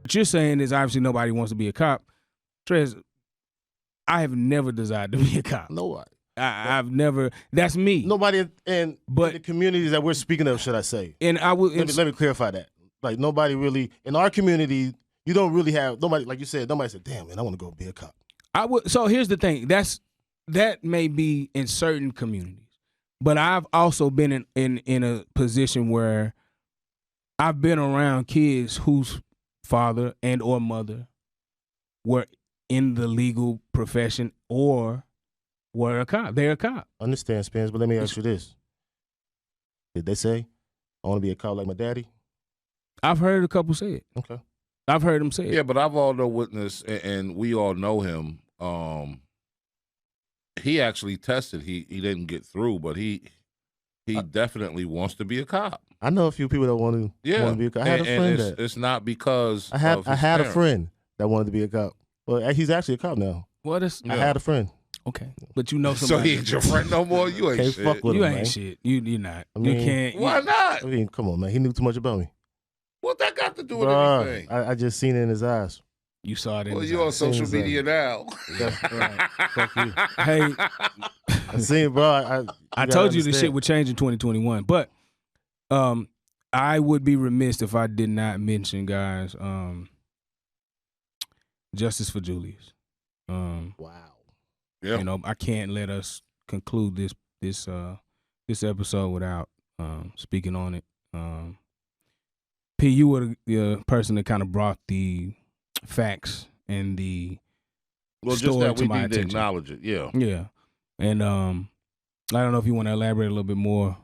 What you're saying is obviously nobody wants to be a cop. Trez, I have never desired to be a cop. Nobody. I've never. That's me. Nobody in the communities that we're speaking of, should I say? And I would let me clarify that. Like nobody really in our community. You don't really have nobody, like you said. Nobody said, "Damn, man, I want to go be a cop." I would. So here's the thing. That may be in certain communities, but I've also been in a position where I've been around kids whose father and or mother were in the legal profession or were a cop. They're a cop. Understand, Spence, but let me ask you this. Did they say, I want to be a cop like my daddy? I've heard a couple say it. Okay. I've heard them say it. Yeah, but I've also witnessed, and we all know him. He actually tested. He didn't get through, but he definitely wants to be a cop. I know a few people that want to be a cop. I had a friend that. It's not because I had a friend that wanted to be a cop. Well, he's actually a cop now. What is? I had a friend. Okay, but you know somebody. So he ain't your friend no more. You ain't shit. Fuck with you him, ain't man. shit. You're not. I mean, you can't. Why not? I mean, come on, man. He knew too much about me. What that got to do with Bruh, anything? I just seen it in his eyes. You saw it in Well, his you're on eyes. social media now. Right. Fuck you. Hey, I seen it, bro. I told you this shit would change in 2021, but I would be remiss if I did not mention, guys, Justice for Julius. Wow. Yeah. You know, I can't let us conclude this episode without speaking on it. P, you were the person that kind of brought the facts and the Well, just story that to we my need to attention. acknowledge it. Yeah. Yeah, and I don't know if you want to elaborate a little bit more,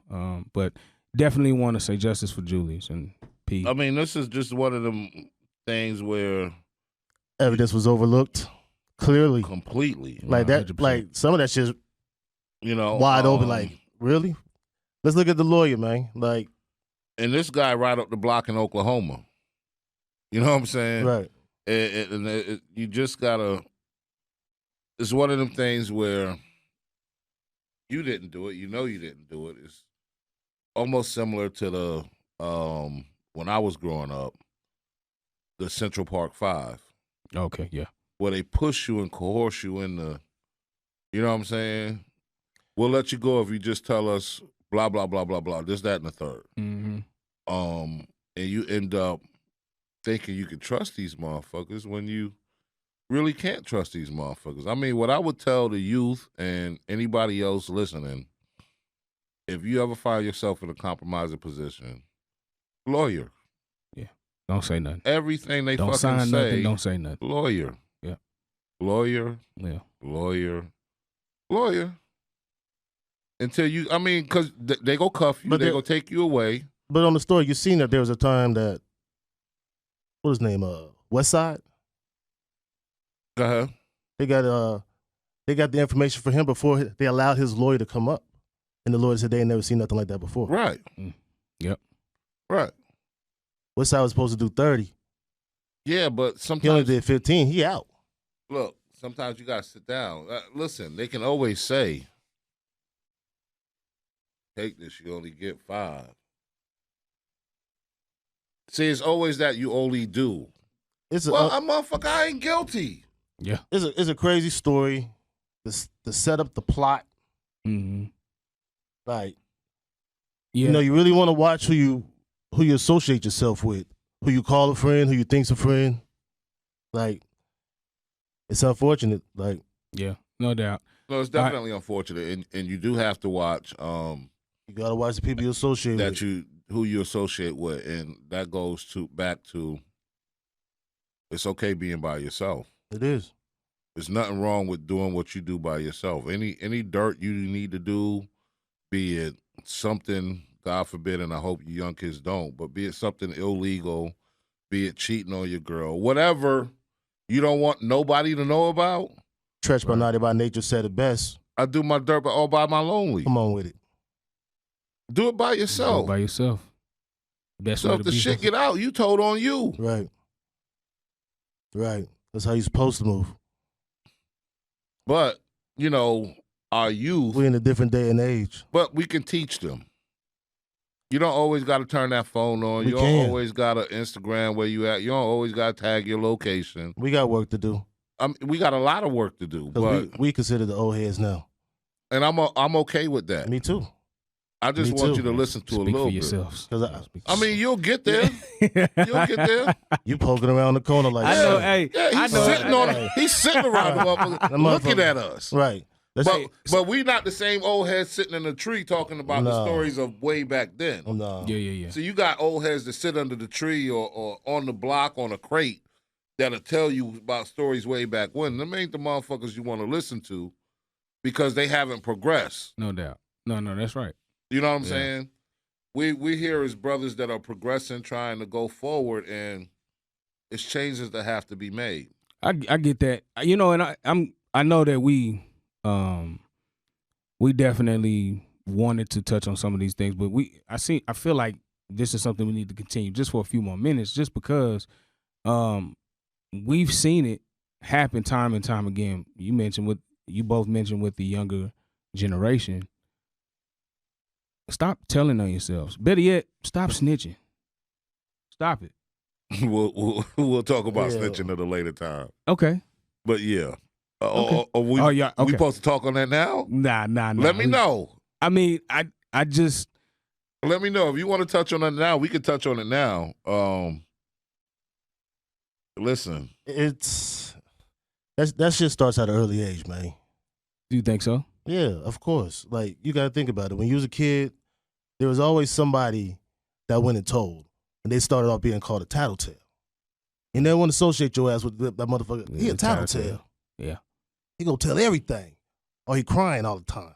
but definitely want to say justice for Julius and P. I mean, this is just one of them things where Evidence was overlooked clearly. completely, Like that. 100%. Like some of that shit's you know, wide open. Like really? Let's look at the lawyer, man. Like and this guy right up the block in Oklahoma. You know what I'm saying? right. You just gotta. It's one of them things where you didn't do it. You know you didn't do it. It's almost similar to the when I was growing up, the Central Park 5, Okay, yeah. where they push you and coerce you in the. You know what I'm saying? We'll let you go if you just tell us blah blah blah blah blah. This, that, and the third. Mm-hmm. And you end up thinking you can trust these motherfuckers when you really can't trust these motherfuckers. I mean, what I would tell the youth and anybody else listening, if you ever find yourself in a compromising position, lawyer. Yeah. Don't say nothing. Everything they Don't fucking sign say, nothing. Don't say nothing. lawyer. Yeah. Lawyer, Yeah. lawyer, lawyer. Until you, I mean, because they go cuff you, But they they- go take you away. But on the story, you seen that there was a time that what was his name? West Side. Uh-huh. They got the information for him before they allowed his lawyer to come up, and the lawyer said they ain't never seen nothing like that before. Right. Yep. Right. West Side was supposed to do 30. Yeah, but He only sometimes, did 15. He out. look, sometimes you got to sit down. Listen, they can always say, take this, you only get 5. See, it's always that you only do. It's Well, a motherfucker, I ain't guilty. Yeah. it's a crazy story. The setup, the plot. Mm-hmm. Like Yeah. you know, you really want to watch who you associate yourself with, who you call a friend, who you think's a friend. Like it's unfortunate. Like Yeah. No doubt. No, it's definitely unfortunate, and you do have to watch you gotta watch the people you associate with. who you associate with, and that goes back to it's okay being by yourself. It is. There's nothing wrong with doing what you do by yourself. Any dirt you need to do, be it something, God forbid, and I hope you young kids don't, but be it something illegal, be it cheating on your girl, whatever you don't want nobody to know about. Stretch by Naughty by Nature said it best. I do my dirt all by my lonely. Come on with it. Do it by yourself. Go by yourself. Best So way if to the be. shit get out, you told on you. Right. Right. That's how you're supposed to move. But, you know, our youth, We're in a different day and age. but we can teach them. You don't always got to turn that phone on. You don't always got to Instagram where you at. You don't always got to tag your location. We got work to do. We got a lot of work to do. But we consider the old heads now. And I'm okay with that. Me too. I just want you to listen to Speak a little for bit. yourselves. I mean, you'll get there. You'll get there. You poking around the corner like I know. Hey, Yeah, he's sitting around the motherfucker, looking at us. Right. But we not the same old heads sitting in a tree talking about the stories of way back then. No. Yeah. So you got old heads that sit under the tree or on the block on a crate that'll tell you about stories way back when. Them ain't the motherfuckers you want to listen to because they haven't progressed. No doubt. No, that's right. You know what I'm saying? We here as brothers that are progressing, trying to go forward, and it's changes that have to be made. I get that. You know, and I know that we definitely wanted to touch on some of these things, but I feel like this is something we need to continue just for a few more minutes, just because we've seen it happen time and time again. You both mentioned with the younger generation. Stop telling on yourselves. Better yet, stop snitching. Stop it. We'll talk about snitching at a later time. Okay. But yeah. Okay. We supposed to talk on that now? Nah. Let me know. I mean, I just let me know if you want to touch on it now. We can touch on it now. Listen, that shit starts at an early age, man. Do you think so? Yeah, of course. Like, you got to think about it. When you was a kid, there was always somebody that went and told, and they started off being called a tattletale. You never want to associate your ass with that motherfucker. He a tattletale. Yeah. He gonna tell everything. Or he crying all the time.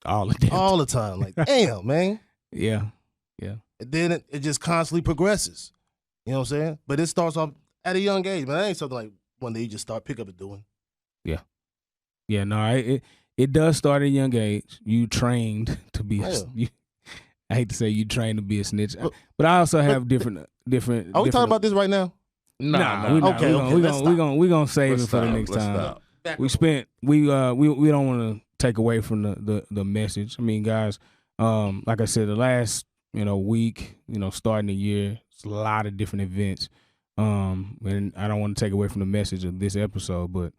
All the time. Like, damn, man. Yeah. And then it just constantly progresses. You know what I'm saying? But it starts off at a young age, man. That ain't something like one day you just start pick up and doing. Yeah. Yeah, no, it does start at a young age. You trained to be I hate to say you trained to be a snitch, but I also have different. Are we talking about this right now? Nah. We're gonna save it for the next time. We don't want to take away from the message. I mean, guys, like I said, the last week, starting the year, it's a lot of different events. And I don't want to take away from the message of this episode, but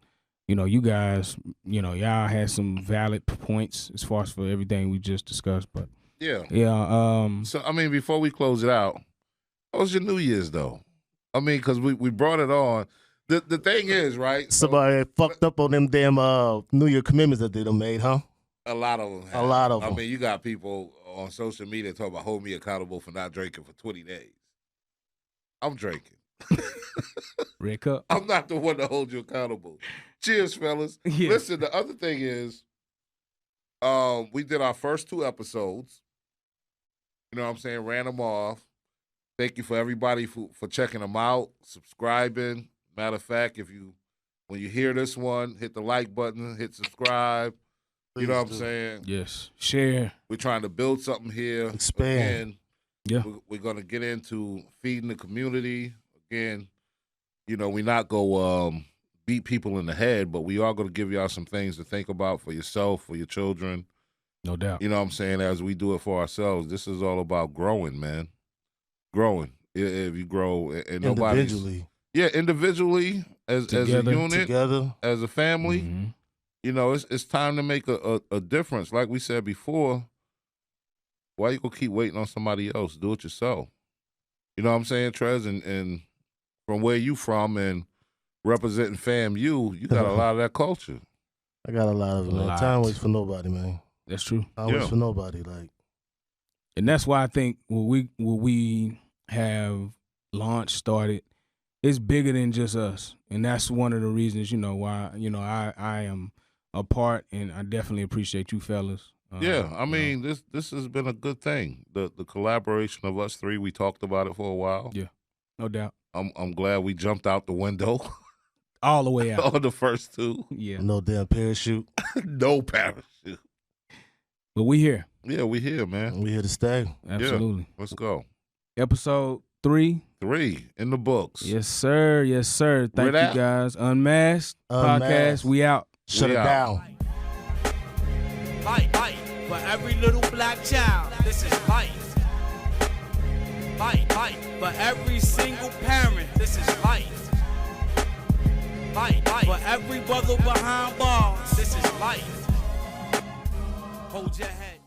you guys, y'all had some valid points as far as for everything we just discussed. But yeah. So I mean, before we close it out, how was your New Year's though? I mean, because we brought it on. The thing is, right? Somebody fucked up on them damn New Year commitments that they done made, huh? A lot of them. A lot of them. I mean, you got people on social media talking about hold me accountable for not drinking for 20 days. I'm drinking. Red cup. I'm not the one to hold you accountable. Cheers, fellas. Yeah. Listen, the other thing is, we did our first 2 episodes. You know what I'm saying? Ran them off. Thank you for everybody for checking them out, subscribing. Matter of fact, when you hear this one, hit the like button, hit subscribe. Please you know what do. I'm saying? Yes. Share. We're trying to build something here. Expand. Yeah. We're going to get into feeding the community. Again, we not go beat people in the head, but we are going to give y'all some things to think about for yourself, for your children. No doubt. You know what I'm saying? As we do it for ourselves, this is all about growing, man. Growing. If you grow and nobody's... Individually. Yeah, individually, as a unit, together, as a family. Mm-hmm. It's time to make a difference. Like we said before, why you gonna keep waiting on somebody else? Do it yourself. You know what I'm saying, Trez? And from where you from and representing FAMU, you got a lot of that culture. I got a lot of it, man. Time waits for nobody, man. That's true. Time waits for nobody, like. And that's why I think what we have started, it's bigger than just us. And that's one of the reasons, why, I am a part, and I definitely appreciate you fellas. I mean, this has been a good thing. The collaboration of us 3, we talked about it for a while. Yeah, no doubt. I'm glad we jumped out the window. All the way out. On the first 2. Yeah. No damn parachute. No parachute. But we here. Yeah, we here, man. We here to stay. Absolutely. Yeah, let's go. Episode 3. 3 in the books. Yes, sir. Yes, sir. Thank you, guys. Unmasked podcast. We out. Shut it down. Bye. For every little black child, this is life. Life. For every single parent, this is life. Life. For every brother behind bars, this is life. Hold your head.